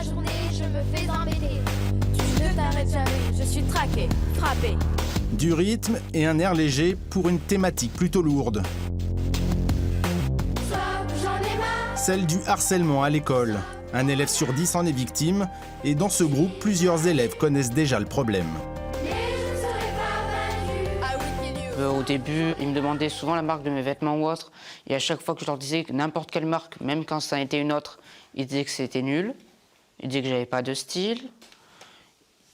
la journée, je me fais embêter. Tu ne t'arrêtes jamais, je suis traquée, frappée. Du rythme et un air léger pour une thématique plutôt lourde. J'en ai marre. Celle du harcèlement à l'école. Un élève sur 10 en est victime et dans ce groupe, plusieurs élèves connaissent déjà le problème. Au début, ils me demandaient souvent la marque de mes vêtements ou autre. Et à chaque fois que je leur disais que n'importe quelle marque, même quand ça en était une autre, ils disaient que c'était nul. Ils disaient que j'avais pas de style.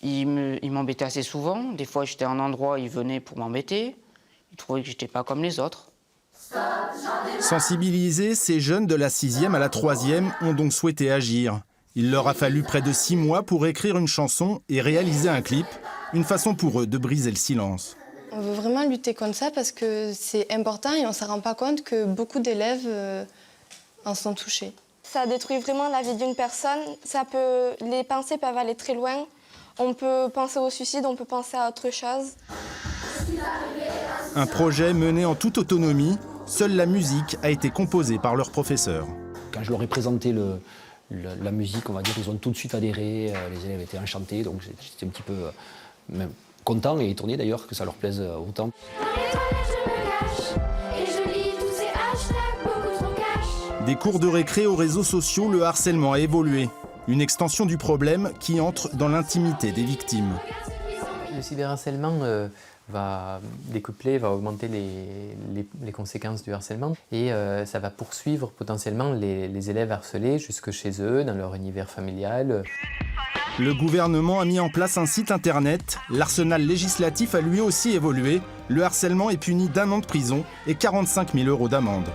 Ils m'embêtaient assez souvent. Des fois, j'étais à un endroit, ils venaient pour m'embêter. Ils trouvaient que j'étais pas comme les autres. Sensibilisés, ces jeunes de la 6e à la 3e ont donc souhaité agir. Il leur a fallu près de 6 mois pour écrire une chanson et réaliser un clip. Une façon pour eux de briser le silence. On veut vraiment lutter contre ça parce que c'est important et on ne se rend pas compte que beaucoup d'élèves en sont touchés. Ça détruit vraiment la vie d'une personne. Les pensées peuvent aller très loin. On peut penser au suicide, on peut penser à autre chose. Un projet mené en toute autonomie. Seule la musique a été composée par leur professeur. Quand je leur ai présenté la musique, on va dire, ils ont tout de suite adhéré. Les élèves étaient enchantés, donc j'étais un petit peu même content et étonné d'ailleurs que ça leur plaise autant. Des cours de récré aux réseaux sociaux, le harcèlement a évolué. Une extension du problème qui entre dans l'intimité des victimes. Le cyberharcèlement va décupler, va augmenter les conséquences du harcèlement et ça va poursuivre potentiellement les élèves harcelés jusque chez eux, dans leur univers familial. Le gouvernement a mis en place un site internet. L'arsenal législatif a lui aussi évolué. Le harcèlement est puni d'1 an de prison et 45 000 € d'amende.